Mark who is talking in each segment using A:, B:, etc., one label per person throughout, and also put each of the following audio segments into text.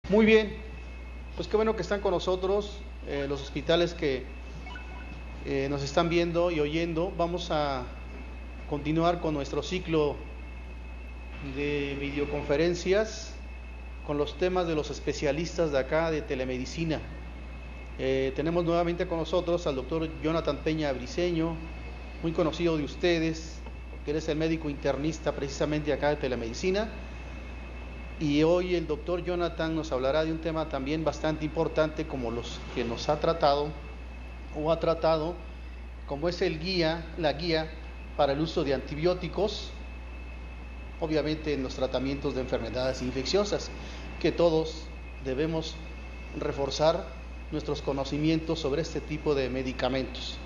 A: Muy bien, pues qué bueno que están con nosotros, los hospitales que nos están viendo y oyendo. Vamos a continuar con nuestro ciclo de videoconferencias con los temas de los especialistas de acá de telemedicina. Tenemos nuevamente con nosotros al doctor Jonathan Peña Briceño, muy conocido de ustedes, porque él es el médico internista precisamente acá de telemedicina. Y hoy el doctor Jonathan nos hablará de un tema también bastante importante como los que nos ha tratado o ha tratado, como es la guía para el uso de antibióticos, obviamente en los tratamientos de enfermedades infecciosas, que todos debemos reforzar nuestros conocimientos sobre este tipo de medicamentos.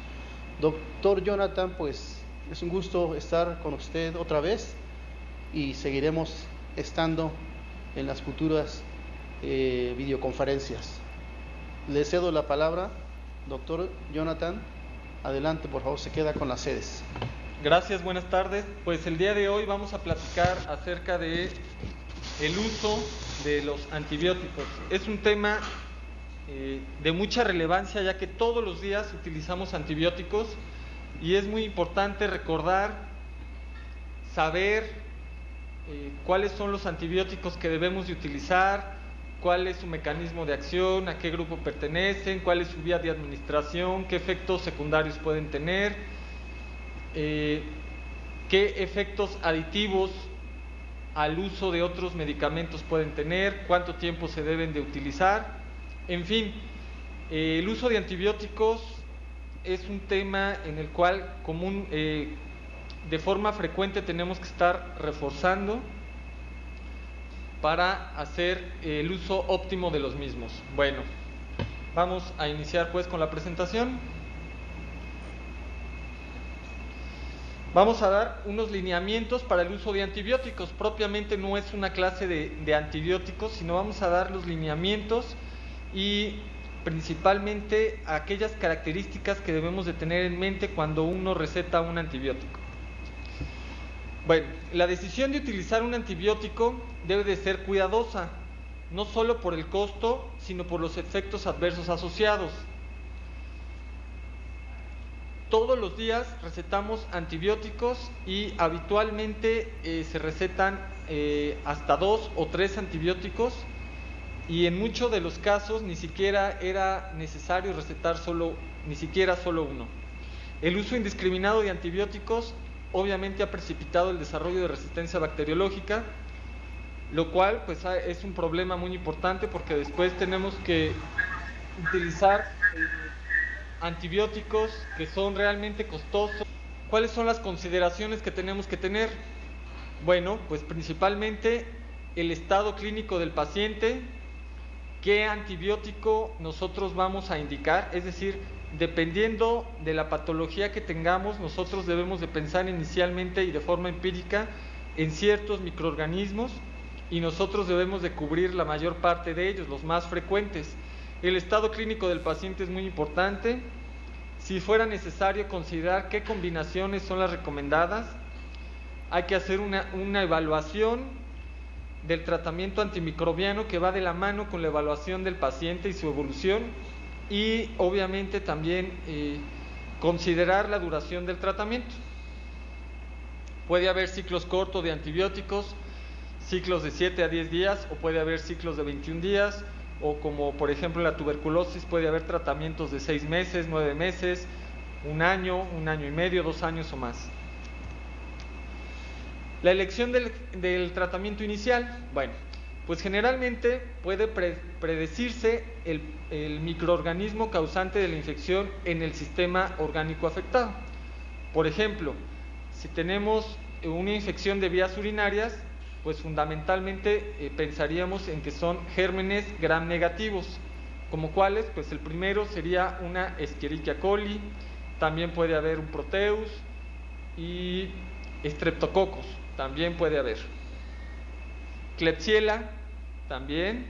A: Doctor Jonathan, pues es un gusto estar con usted otra vez y seguiremos estando en las futuras videoconferencias. Le cedo la palabra, doctor Jonathan. Adelante, por favor, se queda con las sedes.
B: Gracias, buenas tardes. Pues el día de hoy vamos a platicar acerca de el uso de los antibióticos. Es un tema de mucha relevancia, ya que todos los días utilizamos antibióticos y es muy importante recordar, saber cuáles son los antibióticos que debemos de utilizar, cuál es su mecanismo de acción, a qué grupo pertenecen, cuál es su vía de administración, qué efectos secundarios pueden tener, qué efectos aditivos al uso de otros medicamentos pueden tener, cuánto tiempo se deben de utilizar. En fin, el uso de antibióticos es un tema en el cual de forma frecuente tenemos que estar reforzando para hacer el uso óptimo de los mismos. Bueno, vamos a iniciar pues con la presentación. Vamos a dar unos lineamientos para el uso de antibióticos. Propiamente no es una clase de antibióticos, sino vamos a dar los lineamientos y principalmente aquellas características que debemos de tener en mente cuando uno receta un antibiótico. Bueno, la decisión de utilizar un antibiótico debe de ser cuidadosa, no solo por el costo, sino por los efectos adversos asociados. Todos los días recetamos antibióticos y habitualmente se recetan hasta 2 o 3 antibióticos, y en muchos de los casos ni siquiera era necesario recetar solo uno. El uso indiscriminado de antibióticos obviamente ha precipitado el desarrollo de resistencia bacteriológica, lo cual pues es un problema muy importante, porque después tenemos que utilizar antibióticos que son realmente costosos. ¿Cuáles son las consideraciones que tenemos que tener? Bueno, pues principalmente el estado clínico del paciente, qué antibiótico nosotros vamos a indicar, es decir, dependiendo de la patología que tengamos, nosotros debemos de pensar inicialmente y de forma empírica en ciertos microorganismos, y nosotros debemos de cubrir la mayor parte de ellos, los más frecuentes. El estado clínico del paciente es muy importante. Si fuera necesario considerar qué combinaciones son las recomendadas, hay que hacer una evaluación del tratamiento antimicrobiano que va de la mano con la evaluación del paciente y su evolución, y obviamente también considerar la duración del tratamiento. Puede haber ciclos cortos de antibióticos, ciclos de 7 a 10 días, o puede haber ciclos de 21 días, o como por ejemplo la tuberculosis puede haber tratamientos de 6 meses, 9 meses, un año y medio, 2 años o más. La elección del tratamiento inicial, bueno, pues generalmente puede predecirse el microorganismo causante de la infección en el sistema orgánico afectado. Por ejemplo, si tenemos una infección de vías urinarias, pues fundamentalmente pensaríamos en que son gérmenes gram negativos, como cuáles, pues el primero sería una Escherichia coli, también puede haber un Proteus y Streptococcus, también puede haber. Klebsiella, también.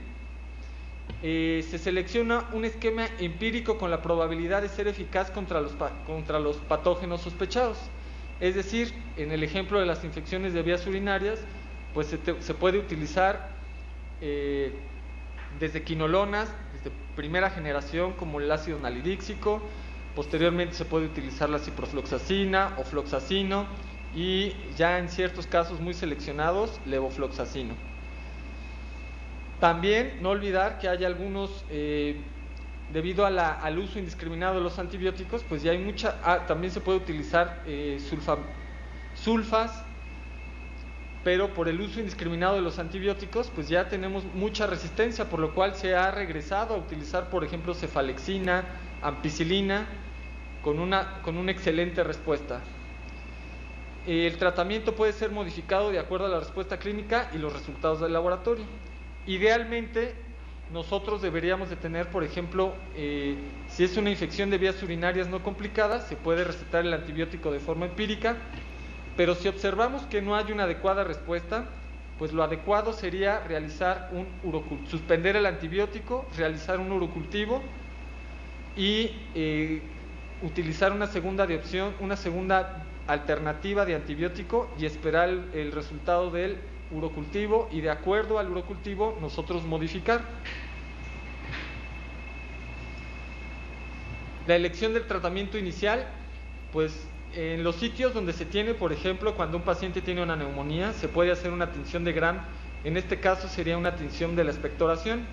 B: Se selecciona un esquema empírico con la probabilidad de ser eficaz contra los patógenos sospechados. Es decir, en el ejemplo de las infecciones de vías urinarias, pues se puede utilizar desde quinolonas, desde primera generación, como el ácido nalidíxico. Posteriormente se puede utilizar la ciprofloxacina o floxacino, y ya en ciertos casos muy seleccionados, levofloxacino. También no olvidar que hay algunos, debido al uso indiscriminado de los antibióticos, pues ya hay también se puede utilizar sulfas, pero por el uso indiscriminado de los antibióticos, pues ya tenemos mucha resistencia, por lo cual se ha regresado a utilizar, por ejemplo, cefalexina, ampicilina, con una excelente respuesta. El tratamiento puede ser modificado de acuerdo a la respuesta clínica y los resultados del laboratorio. Idealmente, nosotros deberíamos de tener, por ejemplo, si es una infección de vías urinarias no complicada, se puede recetar el antibiótico de forma empírica, pero si observamos que no hay una adecuada respuesta, pues lo adecuado sería realizar suspender el antibiótico, realizar un urocultivo y utilizar una segunda alternativa de antibiótico y esperar el resultado del urocultivo, y de acuerdo al urocultivo nosotros modificar. La elección del tratamiento inicial, pues en los sitios donde se tiene, por ejemplo, cuando un paciente tiene una neumonía, se puede hacer una tinción de Gram. En este caso sería una tinción de la expectoración.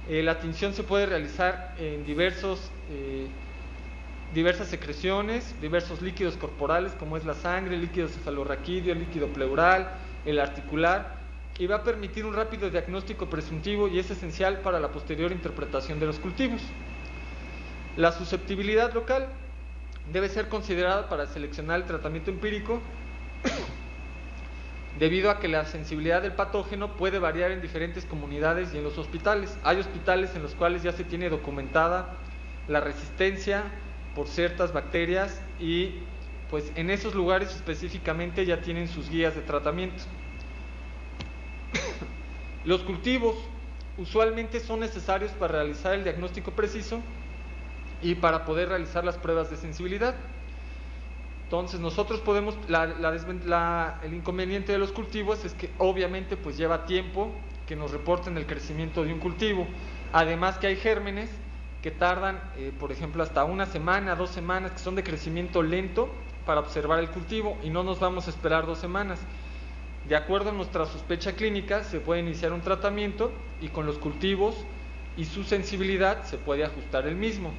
B: La tinción se puede realizar en diversas secreciones, diversos líquidos corporales, como es la sangre, líquido cefalorraquídeo, líquido pleural, el articular, y va a permitir un rápido diagnóstico presuntivo y es esencial para la posterior interpretación de los cultivos. La susceptibilidad local debe ser considerada para seleccionar el tratamiento empírico debido a que la sensibilidad del patógeno puede variar en diferentes comunidades y en los hospitales. Hay hospitales en los cuales ya se tiene documentada la resistencia por ciertas bacterias y pues en esos lugares específicamente ya tienen sus guías de tratamiento. Los cultivos usualmente son necesarios para realizar el diagnóstico preciso y para poder realizar las pruebas de sensibilidad. Entonces nosotros podemos, el inconveniente de los cultivos es que obviamente pues lleva tiempo que nos reporten el crecimiento de un cultivo, además que hay gérmenes que tardan, por ejemplo, hasta 1 semana, 2 semanas, que son de crecimiento lento para observar el cultivo, y no nos vamos a esperar 2 semanas. De acuerdo a nuestra sospecha clínica, se puede iniciar un tratamiento y con los cultivos y su sensibilidad se puede ajustar el mismo.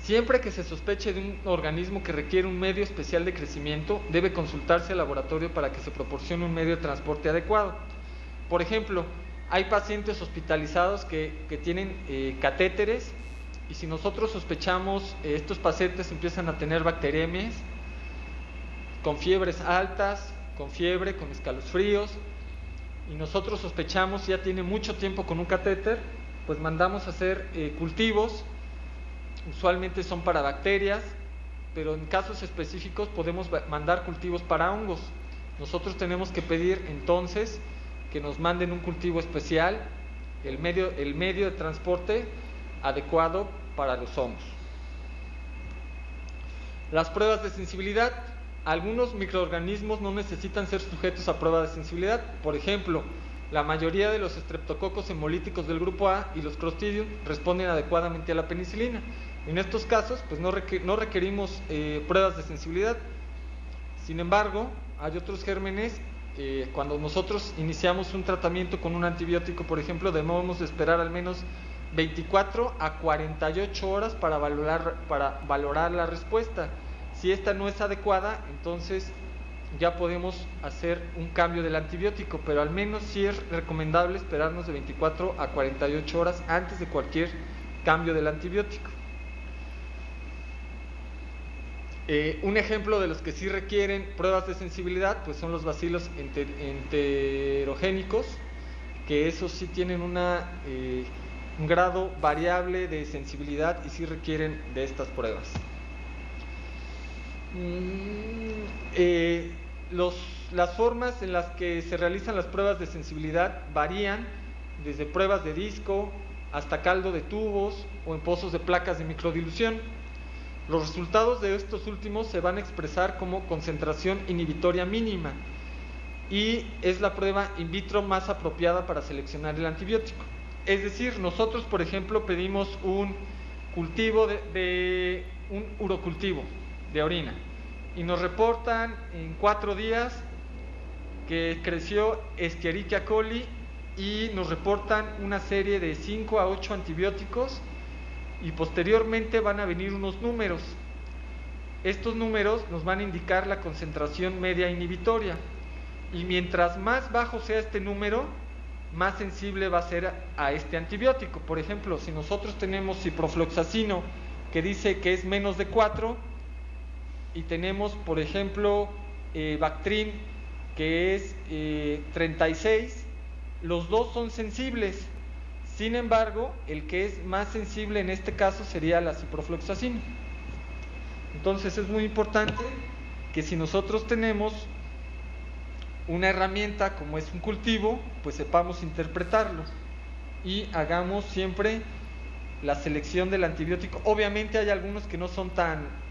B: Siempre que se sospeche de un organismo que requiere un medio especial de crecimiento, debe consultarse al laboratorio para que se proporcione un medio de transporte adecuado. Por ejemplo, hay pacientes hospitalizados que tienen catéteres, y si nosotros sospechamos, estos pacientes empiezan a tener bacteriemias, con fiebres altas, con fiebre, con escalofríos, y nosotros sospechamos ya tiene mucho tiempo con un catéter, pues mandamos a hacer cultivos. Usualmente son para bacterias, pero en casos específicos podemos mandar cultivos para hongos. Nosotros tenemos que pedir entonces que nos manden un cultivo especial, el medio de transporte adecuado para los hongos. Las pruebas de sensibilidad. Algunos microorganismos no necesitan ser sujetos a prueba de sensibilidad. Por ejemplo, la mayoría de los streptococos hemolíticos del grupo A y los Clostridium responden adecuadamente a la penicilina. En estos casos, pues no requerimos pruebas de sensibilidad. Sin embargo, hay otros gérmenes. Cuando nosotros iniciamos un tratamiento con un antibiótico, por ejemplo, debemos esperar al menos 24 a 48 horas para valorar la respuesta. Si esta no es adecuada, entonces ya podemos hacer un cambio del antibiótico, pero al menos sí es recomendable esperarnos de 24 a 48 horas antes de cualquier cambio del antibiótico. Un ejemplo de los que sí requieren pruebas de sensibilidad, pues son los bacilos enterogénicos, que esos sí tienen un grado variable de sensibilidad y sí requieren de estas pruebas. Las formas en las que se realizan las pruebas de sensibilidad varían desde pruebas de disco hasta caldo de tubos o en pozos de placas de microdilución. Los resultados de estos últimos se van a expresar como concentración inhibitoria mínima y es la prueba in vitro más apropiada para seleccionar el antibiótico. Es decir, nosotros, por ejemplo, pedimos un cultivo de un urocultivo de orina y nos reportan en 4 días que creció Escherichia coli y nos reportan una serie de 5 a 8 antibióticos y posteriormente van a venir unos números. Estos números nos van a indicar la concentración media inhibitoria y mientras más bajo sea este número, más sensible va a ser a este antibiótico. Por ejemplo, si nosotros tenemos ciprofloxacino que dice que es menos de 4 y tenemos, por ejemplo, Bactrim que es 36, los dos son sensibles. Sin embargo, el que es más sensible en este caso sería la ciprofloxacina. Entonces es muy importante que si nosotros tenemos una herramienta como es un cultivo, pues sepamos interpretarlo y hagamos siempre la selección del antibiótico. Obviamente hay algunos que no son tan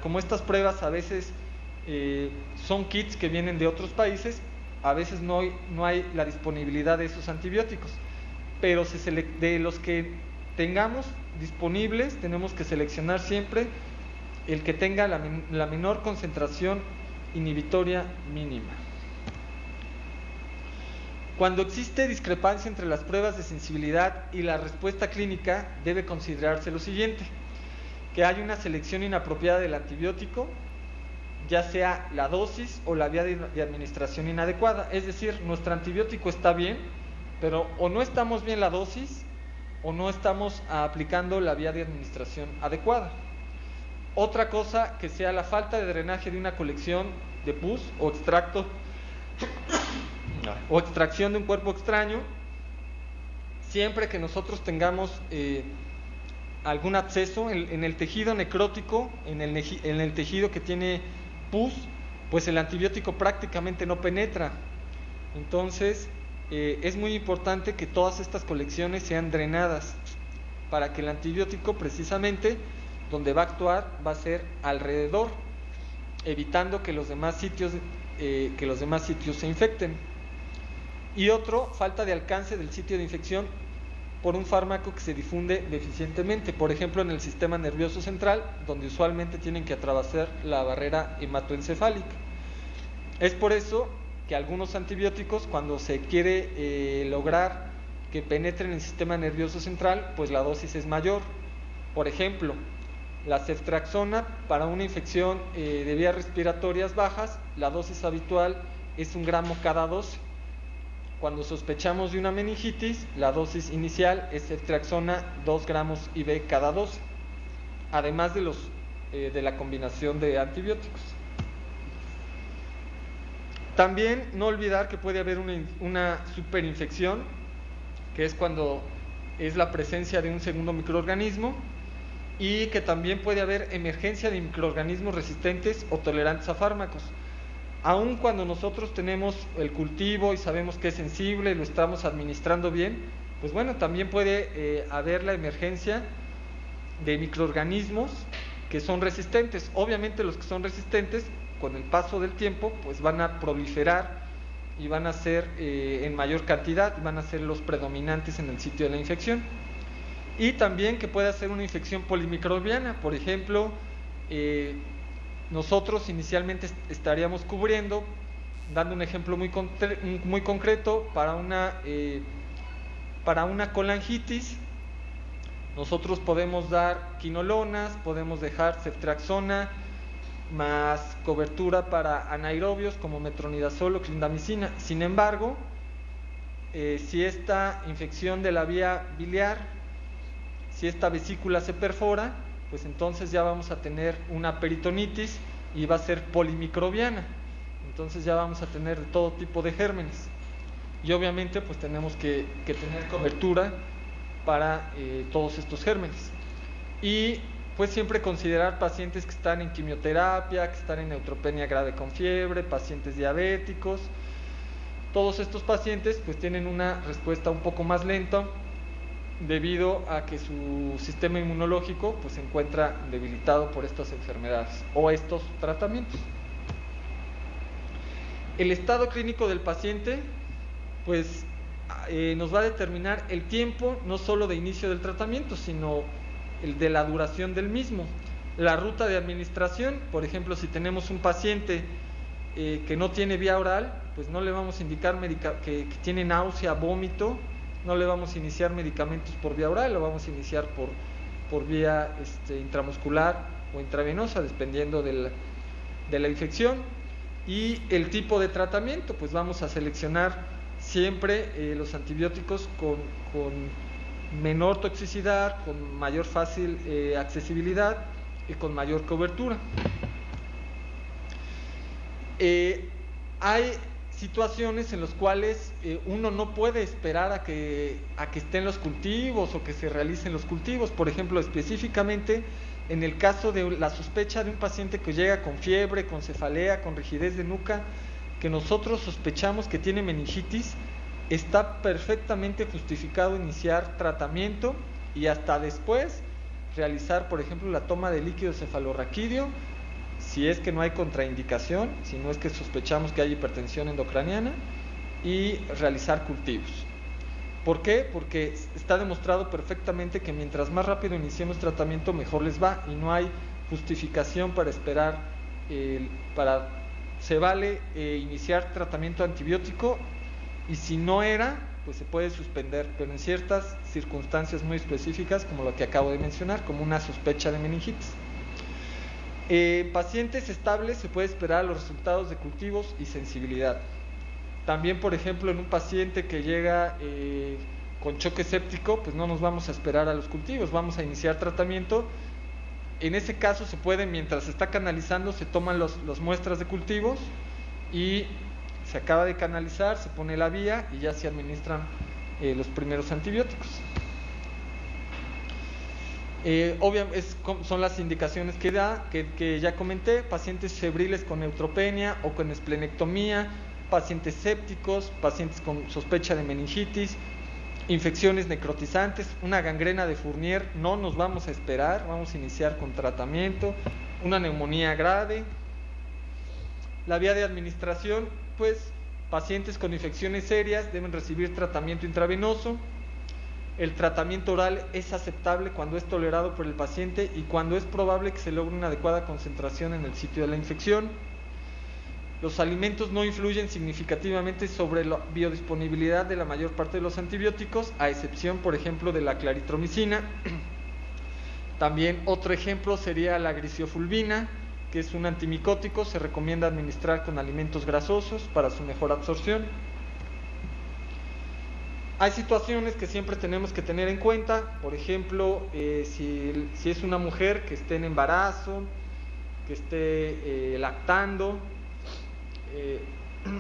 B: como estas pruebas a veces son kits que vienen de otros países, a veces no hay la disponibilidad de esos antibióticos, pero de los que tengamos disponibles tenemos que seleccionar siempre el que tenga la menor concentración inhibitoria mínima. Cuando existe discrepancia entre las pruebas de sensibilidad y la respuesta clínica, debe considerarse lo siguiente: que hay una selección inapropiada del antibiótico, ya sea la dosis o la vía de administración inadecuada. Es decir, nuestro antibiótico está bien, pero o no estamos bien la dosis o no estamos aplicando la vía de administración adecuada. Otra cosa, que sea la falta de drenaje de una colección de pus o extracto o extracción de un cuerpo extraño. Siempre que nosotros tengamos algún absceso en el tejido necrótico, en el tejido que tiene pus, pues el antibiótico prácticamente no penetra. Entonces es muy importante que todas estas colecciones sean drenadas para que el antibiótico, precisamente donde va a actuar, va a ser alrededor, evitando que los demás sitios se infecten. Y otro, falta de alcance del sitio de infección por un fármaco que se difunde deficientemente, por ejemplo en el sistema nervioso central, donde usualmente tienen que atravesar la barrera hematoencefálica. Es por eso que algunos antibióticos, cuando se quiere lograr que penetren en el sistema nervioso central, pues la dosis es mayor. Por ejemplo, la ceftriaxona para una infección de vías respiratorias bajas, la dosis habitual es 1 gramo cada 12. Cuando sospechamos de una meningitis, la dosis inicial es ceftriaxona 2 gramos IV cada 12, además de la combinación de antibióticos. También no olvidar que puede haber una superinfección, que es cuando es la presencia de un segundo microorganismo, y que también puede haber emergencia de microorganismos resistentes o tolerantes a fármacos. Aun cuando nosotros tenemos el cultivo y sabemos que es sensible, lo estamos administrando bien, pues bueno, también puede haber la emergencia de microorganismos que son resistentes. Obviamente los que son resistentes, con el paso del tiempo, pues van a proliferar y van a ser en mayor cantidad, y van a ser los predominantes en el sitio de la infección. Y también que puede ser una infección polimicrobiana. Por ejemplo, nosotros inicialmente estaríamos cubriendo, dando un ejemplo muy concreto, para una colangitis, nosotros podemos dar quinolonas, podemos dejar ceftriaxona, más cobertura para anaerobios como metronidazol o clindamicina. Sin embargo, si esta infección de la vía biliar, si esta vesícula se perfora, pues entonces ya vamos a tener una peritonitis y va a ser polimicrobiana. Entonces ya vamos a tener de todo tipo de gérmenes. Y obviamente pues tenemos que tener cobertura para todos estos gérmenes. Y pues siempre considerar pacientes que están en quimioterapia, que están en neutropenia grave con fiebre, pacientes diabéticos. Todos estos pacientes pues tienen una respuesta un poco más lenta, debido a que su sistema inmunológico pues se encuentra debilitado por estas enfermedades o estos tratamientos. El estado clínico del paciente, pues nos va a determinar el tiempo, no solo de inicio del tratamiento, sino el de la duración del mismo. La ruta de administración, por ejemplo, si tenemos un paciente que no tiene vía oral, pues no le vamos a indicar que tiene náusea, vómito, no le vamos a iniciar medicamentos por vía oral, lo vamos a iniciar por vía intramuscular o intravenosa, dependiendo de la infección. Y el tipo de tratamiento, pues vamos a seleccionar siempre los antibióticos con menor toxicidad, con mayor fácil accesibilidad y con mayor cobertura. Hay situaciones en las cuales uno no puede esperar a que estén los cultivos o que se realicen los cultivos. Por ejemplo, específicamente en el caso de la sospecha de un paciente que llega con fiebre, con cefalea, con rigidez de nuca, que nosotros sospechamos que tiene meningitis, está perfectamente justificado iniciar tratamiento y hasta después realizar, por ejemplo, la toma de líquido cefalorraquídeo, si es que no hay contraindicación, si no es que sospechamos que hay hipertensión endocraniana, y realizar cultivos. ¿Por qué? Porque está demostrado perfectamente que mientras más rápido iniciemos tratamiento, mejor les va, y no hay justificación para esperar, se vale iniciar tratamiento antibiótico, y si no era, pues se puede suspender, pero en ciertas circunstancias muy específicas, como lo que acabo de mencionar, como una sospecha de meningitis. Pacientes estables se puede esperar los resultados de cultivos y sensibilidad. También, por ejemplo, en un paciente que llega con choque séptico, pues no nos vamos a esperar a los cultivos, vamos a iniciar tratamiento. En ese caso se puede, mientras se está canalizando, se toman las muestras de cultivos y se acaba de canalizar, se pone la vía y ya se administran los primeros antibióticos. Obviamente son las indicaciones que ya comenté: pacientes febriles con neutropenia o con esplenectomía, pacientes sépticos, pacientes con sospecha de meningitis, infecciones necrotizantes, una gangrena de Fournier, no nos vamos a esperar, vamos a iniciar con tratamiento, una neumonía grave. La vía de administración, pues pacientes con infecciones serias deben recibir tratamiento intravenoso. El tratamiento oral es aceptable cuando es tolerado por el paciente y cuando es probable que se logre una adecuada concentración en el sitio de la infección. Los alimentos no influyen significativamente sobre la biodisponibilidad de la mayor parte de los antibióticos, a excepción, por ejemplo, de la claritromicina. También otro ejemplo sería la grisiofulvina, que es un antimicótico, se recomienda administrar con alimentos grasosos para su mejor absorción. Hay situaciones que siempre tenemos que tener en cuenta, por ejemplo, si es una mujer que esté en embarazo, que esté lactando.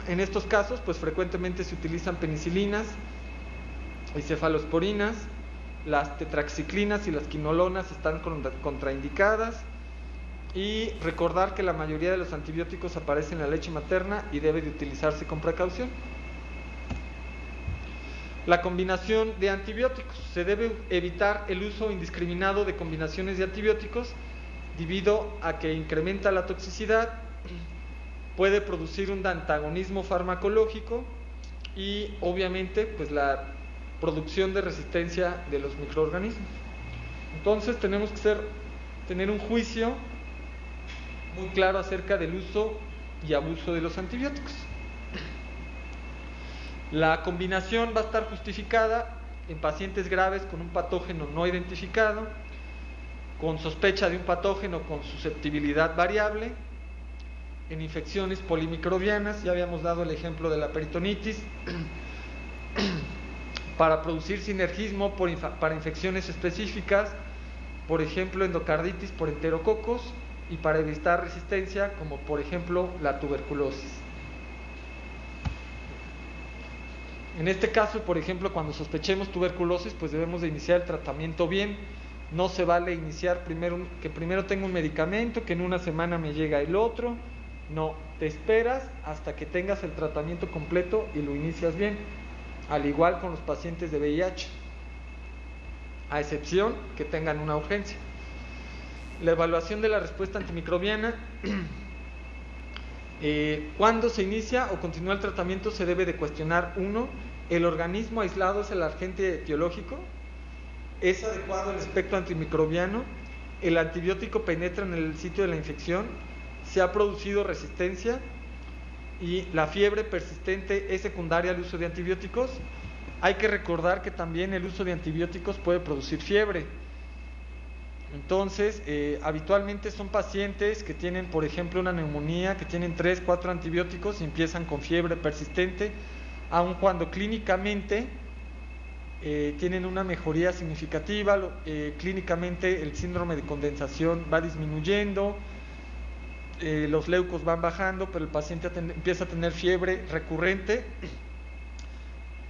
B: En estos casos, pues frecuentemente se utilizan penicilinas y cefalosporinas. Las tetraxiclinas y las quinolonas están contraindicadas. Y recordar que la mayoría de los antibióticos aparecen en la leche materna y debe de utilizarse con precaución. La combinación de antibióticos. Se debe evitar el uso indiscriminado de combinaciones de antibióticos debido a que incrementa la toxicidad, puede producir un antagonismo farmacológico y obviamente pues la producción de resistencia de los microorganismos. Entonces tenemos que tener un juicio muy claro acerca del uso y abuso de los antibióticos. La combinación va a estar justificada en pacientes graves con un patógeno no identificado, con sospecha de un patógeno con susceptibilidad variable, en infecciones polimicrobianas, ya habíamos dado el ejemplo de la peritonitis, para producir sinergismo para infecciones específicas, por ejemplo endocarditis por enterococos, y para evitar resistencia, como por ejemplo la tuberculosis. En este caso, por ejemplo, cuando sospechemos tuberculosis, pues debemos de iniciar el tratamiento bien. No se vale iniciar que primero tenga un medicamento, que en una semana me llega el otro. No, te esperas hasta que tengas el tratamiento completo y lo inicias bien. Al igual con los pacientes de VIH, a excepción que tengan una urgencia. La evaluación de la respuesta antimicrobiana. Cuando se inicia o continúa el tratamiento se debe de cuestionar, uno, el organismo aislado es el agente etiológico, es adecuado el espectro antimicrobiano, el antibiótico penetra en el sitio de la infección, se ha producido resistencia y la fiebre persistente es secundaria al uso de antibióticos. Hay que recordar que también el uso de antibióticos puede producir fiebre. Entonces, habitualmente son pacientes que tienen, por ejemplo, una neumonía, que tienen 3, 4 antibióticos y empiezan con fiebre persistente, aun cuando clínicamente tienen una mejoría significativa, clínicamente el síndrome de condensación va disminuyendo, los leucos van bajando, pero el paciente empieza a tener fiebre recurrente.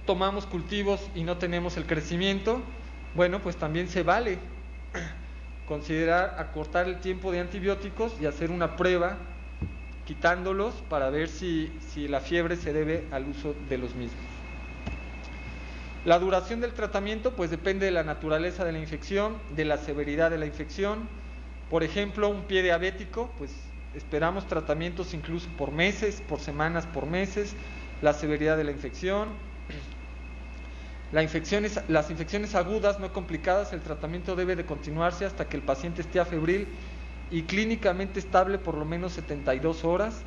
B: Tomamos cultivos y no tenemos el crecimiento. Bueno, pues también se vale considerar acortar el tiempo de antibióticos y hacer una prueba quitándolos para ver si la fiebre se debe al uso de los mismos. La duración del tratamiento pues depende de la naturaleza de la infección, de la severidad de la infección. Por ejemplo, un pie diabético, pues esperamos tratamientos incluso por meses, por semanas, por meses. La severidad de la infección. Las infecciones agudas no complicadas, el tratamiento debe de continuarse hasta que el paciente esté afebril y clínicamente estable por lo menos 72 horas.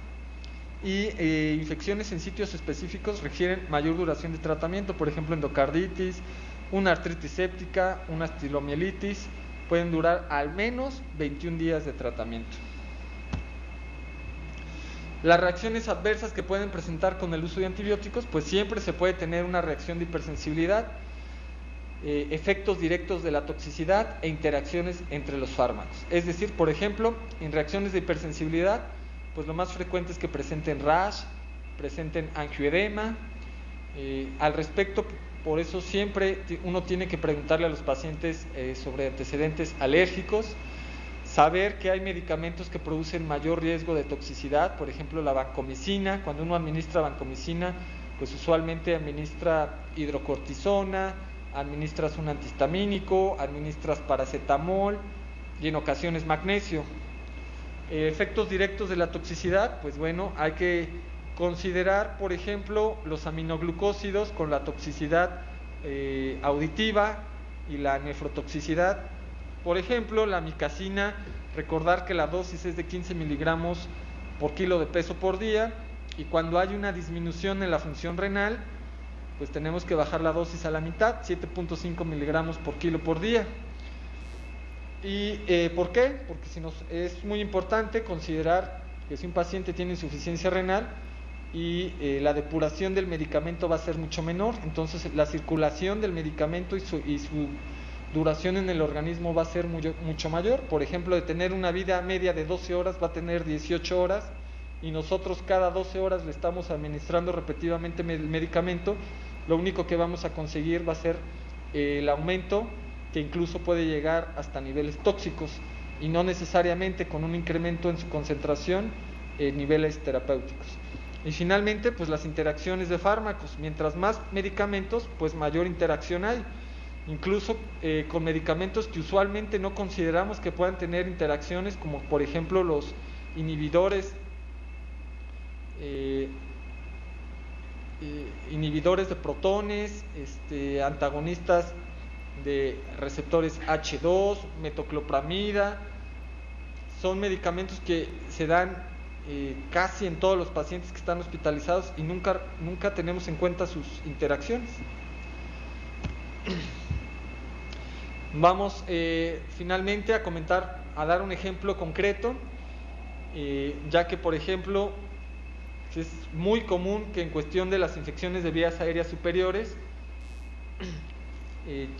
B: Y infecciones en sitios específicos requieren mayor duración de tratamiento, por ejemplo endocarditis, una artritis séptica, una estilomielitis, pueden durar al menos 21 días de tratamiento. Las reacciones adversas que pueden presentar con el uso de antibióticos, pues siempre se puede tener una reacción de hipersensibilidad, efectos directos de la toxicidad e interacciones entre los fármacos. Es decir, por ejemplo, en reacciones de hipersensibilidad, pues lo más frecuente es que presenten rash, presenten angioedema. Al respecto, por eso siempre uno tiene que preguntarle a los pacientes sobre antecedentes alérgicos, saber que hay medicamentos que producen mayor riesgo de toxicidad, por ejemplo la vancomicina. Cuando uno administra vancomicina, pues usualmente administra hidrocortisona, administras un antihistamínico, administras paracetamol y en ocasiones magnesio. Efectos directos de la toxicidad, pues bueno, hay que considerar, por ejemplo, los aminoglucósidos con la toxicidad auditiva y la nefrotoxicidad. Por ejemplo, la amicacina, recordar que la dosis es de 15 miligramos por kilo de peso por día, y cuando hay una disminución en la función renal, pues tenemos que bajar la dosis a la mitad, 7.5 miligramos por kilo por día. ¿Y por qué? Porque es muy importante considerar que si un paciente tiene insuficiencia renal y la depuración del medicamento va a ser mucho menor, entonces la circulación del medicamento y su duración en el organismo va a ser mucho mayor. Por ejemplo, de tener una vida media de 12 horas va a tener 18 horas, y nosotros cada 12 horas le estamos administrando repetidamente el medicamento. Lo único que vamos a conseguir va a ser el aumento, que incluso puede llegar hasta niveles tóxicos, y no necesariamente con un incremento en su concentración en niveles terapéuticos. Y finalmente, pues las interacciones de fármacos. Mientras más medicamentos, pues mayor interacción hay. Incluso con medicamentos que usualmente no consideramos que puedan tener interacciones, como por ejemplo los inhibidores de protones, antagonistas de receptores H2, metoclopramida. Son medicamentos que se dan casi en todos los pacientes que están hospitalizados y nunca tenemos en cuenta sus interacciones. Vamos finalmente a dar un ejemplo concreto, ya que por ejemplo es muy común que en cuestión de las infecciones de vías aéreas superiores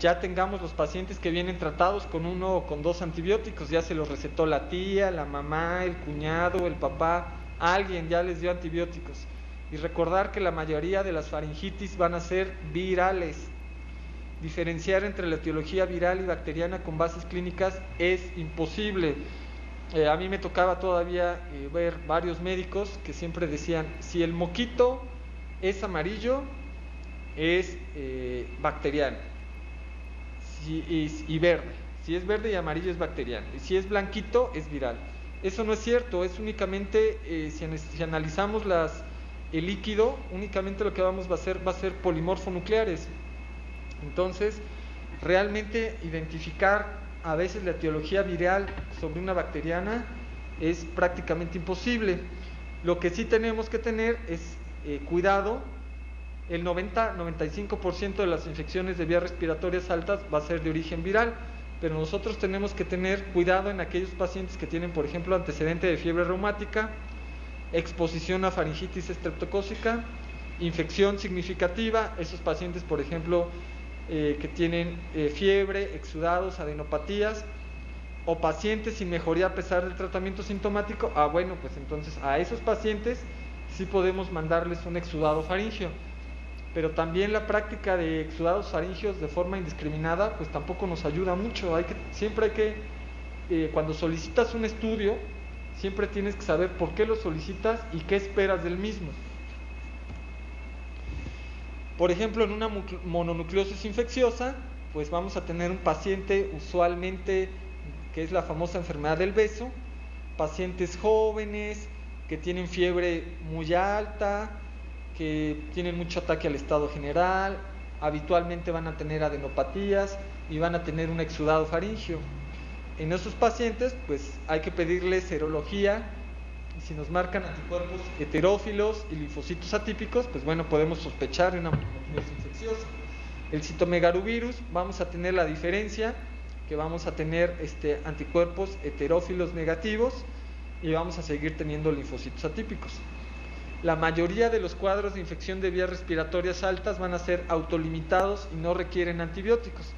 B: ya tengamos los pacientes que vienen tratados con 1 o con 2 antibióticos. Ya se los recetó la tía, la mamá, el cuñado, el papá, alguien ya les dio antibióticos. Y recordar que la mayoría de las faringitis van a ser virales. Diferenciar entre la etiología viral y bacteriana con bases clínicas es imposible. A mí me tocaba todavía ver varios médicos que siempre decían: si el moquito es amarillo, es bacteriano, y verde. Si es verde y amarillo, es bacteriano, y si es blanquito, es viral. Eso no es cierto. Es únicamente si analizamos las el líquido únicamente lo que vamos a hacer va a ser polimorfonucleares. Entonces, realmente identificar a veces la etiología viral sobre una bacteriana es prácticamente imposible. Lo que sí tenemos que tener es cuidado. El 90-95% de las infecciones de vías respiratorias altas va a ser de origen viral, pero nosotros tenemos que tener cuidado en aquellos pacientes que tienen, por ejemplo, antecedente de fiebre reumática, exposición a faringitis estreptocócica, infección significativa, esos pacientes, por ejemplo, que tienen fiebre, exudados, adenopatías, o pacientes sin mejoría a pesar del tratamiento sintomático. Bueno, pues entonces a esos pacientes sí podemos mandarles un exudado faríngeo, pero también la práctica de exudados faringeos de forma indiscriminada pues tampoco nos ayuda mucho. Siempre hay que, cuando solicitas un estudio, siempre tienes que saber por qué lo solicitas y qué esperas del mismo. Por ejemplo, en una mononucleosis infecciosa, pues vamos a tener un paciente usualmente que es la famosa enfermedad del beso, pacientes jóvenes que tienen fiebre muy alta, que tienen mucho ataque al estado general, habitualmente van a tener adenopatías y van a tener un exudado faríngeo. En esos pacientes, pues hay que pedirles serología, y si nos marcan anticuerpos heterófilos y linfocitos atípicos, pues bueno, podemos sospechar de una mononucleosis infecciosa. El citomegarovirus, vamos a tener la diferencia, que vamos a tener anticuerpos heterófilos negativos y vamos a seguir teniendo linfocitos atípicos. La mayoría de los cuadros de infección de vías respiratorias altas van a ser autolimitados y no requieren antibióticos.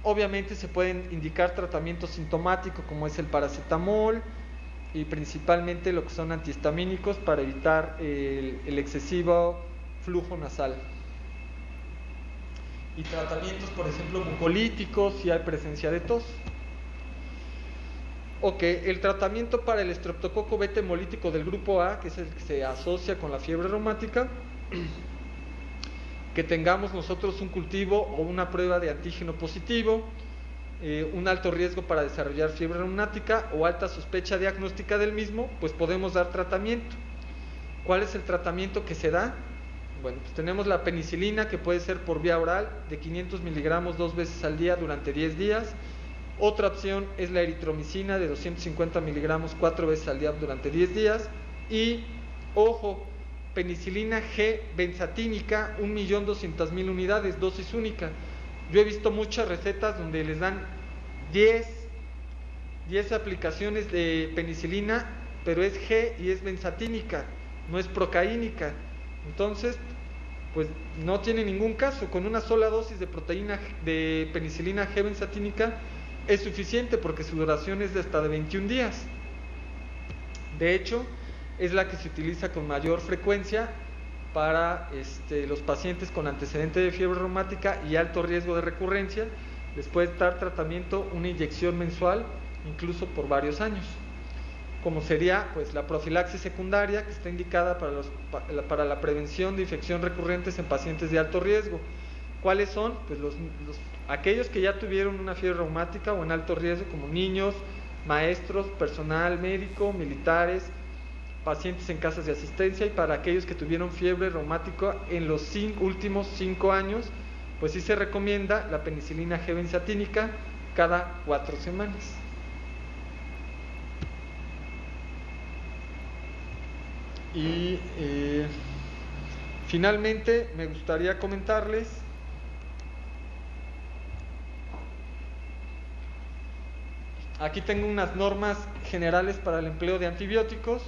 B: Obviamente se pueden indicar tratamiento sintomático como es el paracetamol y principalmente lo que son antihistamínicos para evitar el excesivo flujo nasal. Y tratamientos, por ejemplo, mucolíticos si hay presencia de tos. El tratamiento para el estreptococo beta hemolítico del grupo A, que es el que se asocia con la fiebre reumática, que tengamos nosotros un cultivo o una prueba de antígeno positivo, un alto riesgo para desarrollar fiebre reumática o alta sospecha diagnóstica del mismo, pues podemos dar tratamiento. ¿Cuál es el tratamiento que se da? Bueno, pues tenemos la penicilina, que puede ser por vía oral de 500 miligramos 2 veces al día durante 10 días. Otra opción es la eritromicina de 250 miligramos 4 veces al día durante 10 días. Y, ojo, penicilina G benzatínica, 1.200.000 unidades, dosis única. Yo he visto muchas recetas donde les dan 10 aplicaciones de penicilina, pero es G y es benzatínica, no es procaínica. Entonces, pues no tiene ningún caso. Con una sola dosis de proteína de penicilina G benzatínica es suficiente, porque su duración es de hasta de 21 días. De hecho, es la que se utiliza con mayor frecuencia para los pacientes con antecedente de fiebre reumática y alto riesgo de recurrencia. Les puede dar tratamiento, una inyección mensual, incluso por varios años, como sería pues la profilaxis secundaria, que está indicada para la prevención de infección recurrentes en pacientes de alto riesgo. ¿Cuáles son? Pues aquellos que ya tuvieron una fiebre reumática o en alto riesgo, como niños, maestros, personal médico, militares, pacientes en casas de asistencia, y para aquellos que tuvieron fiebre reumática en los últimos 5 años, pues sí se recomienda la penicilina G benzatínica cada 4 semanas. Y finalmente me gustaría comentarles aquí tengo unas normas generales para el empleo de antibióticos,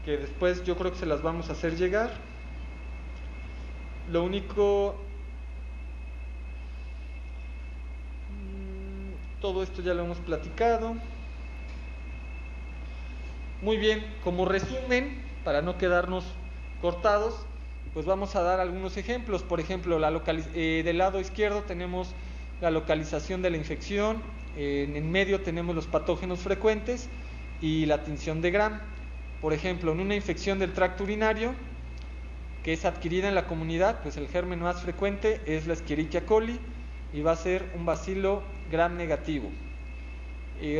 B: que después yo creo que se las vamos a hacer llegar. Lo único, todo esto ya lo hemos platicado. Muy bien, como resumen, para no quedarnos cortados, pues vamos a dar algunos ejemplos. Por ejemplo, del lado izquierdo tenemos la localización de la infección, en medio tenemos los patógenos frecuentes y la tinción de Gram. Por ejemplo, en una infección del tracto urinario que es adquirida en la comunidad, pues el germen más frecuente es la Escherichia coli y va a ser un bacilo Gram negativo.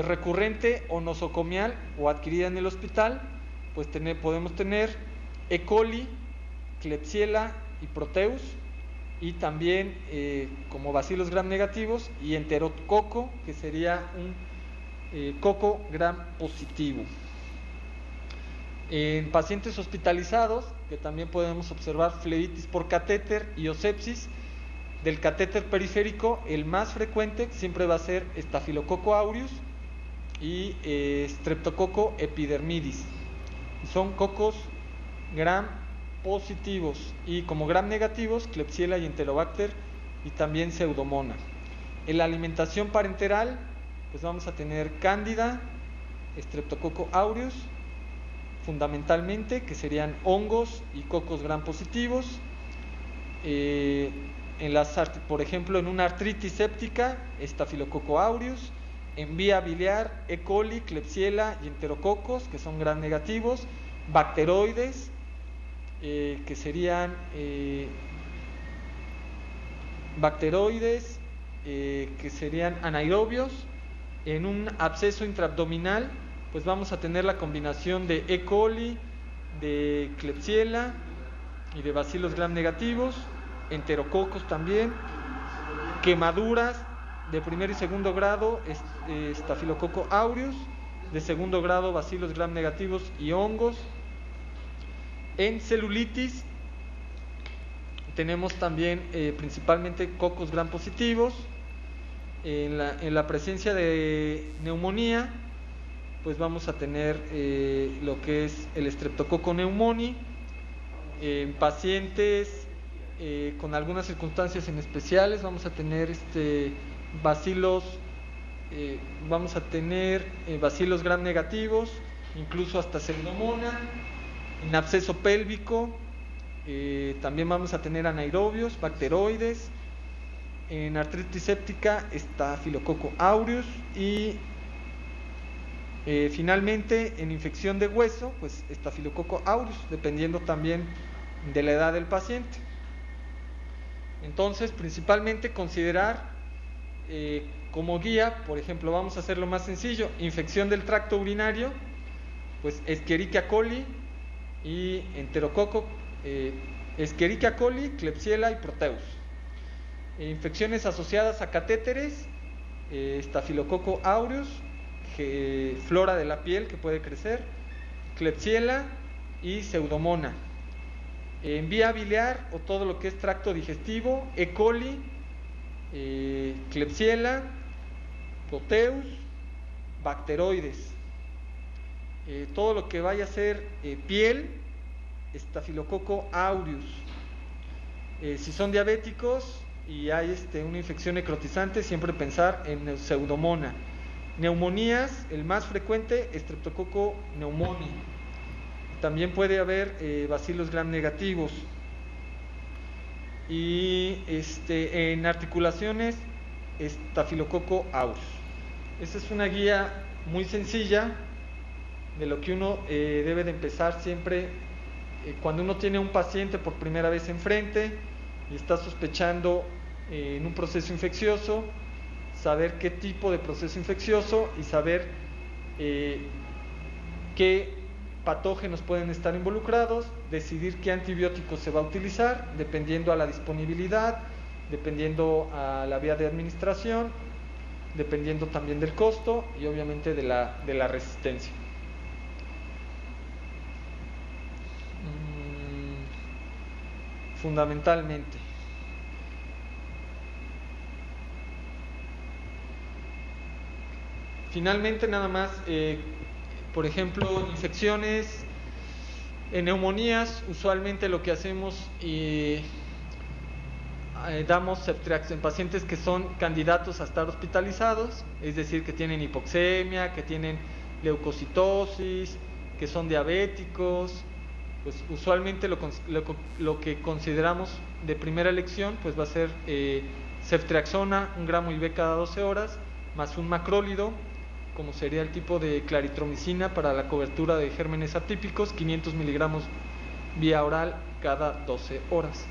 B: Recurrente o nosocomial o adquirida en el hospital, pues podemos tener E. coli, Klebsiella y Proteus, y también como bacilos gram negativos, y enterococo, que sería un coco gram positivo. En pacientes hospitalizados, que también podemos observar flebitis por catéter y osepsis del catéter periférico, el más frecuente siempre va a ser Staphylococcus aureus y Streptococcus epidermidis. Son cocos gram positivos, y como gram negativos Klebsiella y Enterobacter y también Pseudomonas. En la alimentación parenteral, pues vamos a tener Cándida, Streptococcus aureus, fundamentalmente, que serían hongos y cocos gram positivos. Por ejemplo, en una artritis séptica, Staphylococcus aureus. En vía biliar, E. coli, Klebsiella y enterococos, que son gram negativos. Bacteroides, que serían anaerobios. En un absceso intraabdominal, pues vamos a tener la combinación de E. coli, de Klebsiella y de bacilos gram negativos, enterococos también. Quemaduras de primer y segundo grado, Staphylococcus aureus, de segundo grado bacilos gram negativos y hongos. En celulitis tenemos también principalmente cocos gram positivos. En la presencia de neumonía, pues vamos a tener lo que es el Streptococcus pneumoniae. En pacientes con algunas circunstancias en especiales vamos a tener bacilos gram negativos, incluso hasta Pseudomonas. En absceso pélvico también vamos a tener anaerobios, bacteroides. En artritis séptica Staphylococcus aureus, y finalmente en infección de hueso, pues Staphylococcus aureus, dependiendo también de la edad del paciente. Entonces, principalmente considerar como guía, por ejemplo, vamos a hacerlo más sencillo: infección del tracto urinario, pues Escherichia coli y enterococo, Escherichia coli, Klebsiella y Proteus. Infecciones asociadas a catéteres, Staphylococcus aureus, flora de la piel que puede crecer, Klebsiella y Pseudomonas. En vía biliar o todo lo que es tracto digestivo, E. coli, Klebsiella, Proteus, bacteroides. Todo lo que vaya a ser piel, Staphylococcus aureus. Si son diabéticos y hay una infección necrotizante, siempre pensar en Pseudomonas. Neumonías, el más frecuente, Streptococcus pneumoniae. También puede haber bacilos gram negativos. Y en articulaciones, Staphylococcus aureus. Esta es una guía muy sencilla de lo que uno debe de empezar siempre cuando uno tiene un paciente por primera vez enfrente y está sospechando en un proceso infeccioso, saber qué tipo de proceso infeccioso y saber qué patógenos pueden estar involucrados, decidir qué antibióticos se va a utilizar, dependiendo a la disponibilidad, dependiendo a la vía de administración, dependiendo también del costo y obviamente de la resistencia. Fundamentalmente. Finalmente, nada más, por ejemplo, infecciones, en neumonías, usualmente lo que hacemos damos ceftriaxona en pacientes que son candidatos a estar hospitalizados, es decir, que tienen hipoxemia, que tienen leucocitosis, que son diabéticos. Pues usualmente lo que consideramos de primera elección pues va a ser ceftriaxona, 1 gramo IV cada 12 horas, más un macrólido, como sería el tipo de claritromicina para la cobertura de gérmenes atípicos, 500 miligramos vía oral cada 12 horas.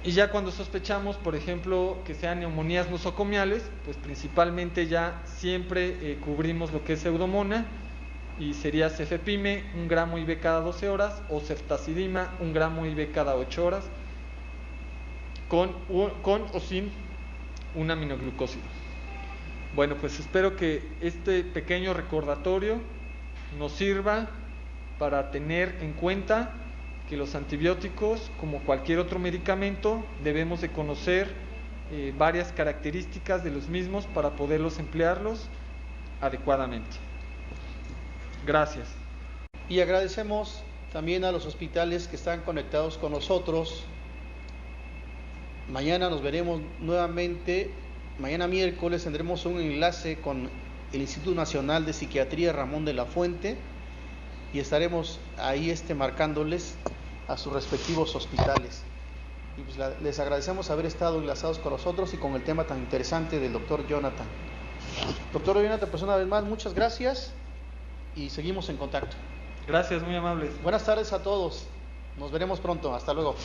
B: Y ya cuando sospechamos, por ejemplo, que sean neumonías nosocomiales, pues principalmente ya siempre cubrimos lo que es Pseudomonas, y sería cefepime 1 gramo IV cada 12 horas o ceftazidima 1 gramo IV cada 8 horas con o sin un aminoglucósido. Bueno, pues espero que este pequeño recordatorio nos sirva para tener en cuenta que los antibióticos, como cualquier otro medicamento, debemos de conocer varias características de los mismos para poderlos emplearlos adecuadamente. Gracias.
A: Y agradecemos también a los hospitales que están conectados con nosotros. Mañana nos veremos nuevamente. Mañana miércoles tendremos un enlace con el Instituto Nacional de Psiquiatría Ramón de la Fuente y estaremos ahí marcándoles a sus respectivos hospitales. Y pues les agradecemos haber estado enlazados con nosotros y con el tema tan interesante del doctor Jonathan. Doctor Jonathan, pues una vez más, muchas gracias y seguimos en contacto.
B: Gracias, muy amables.
A: Buenas tardes a todos. Nos veremos pronto. Hasta luego.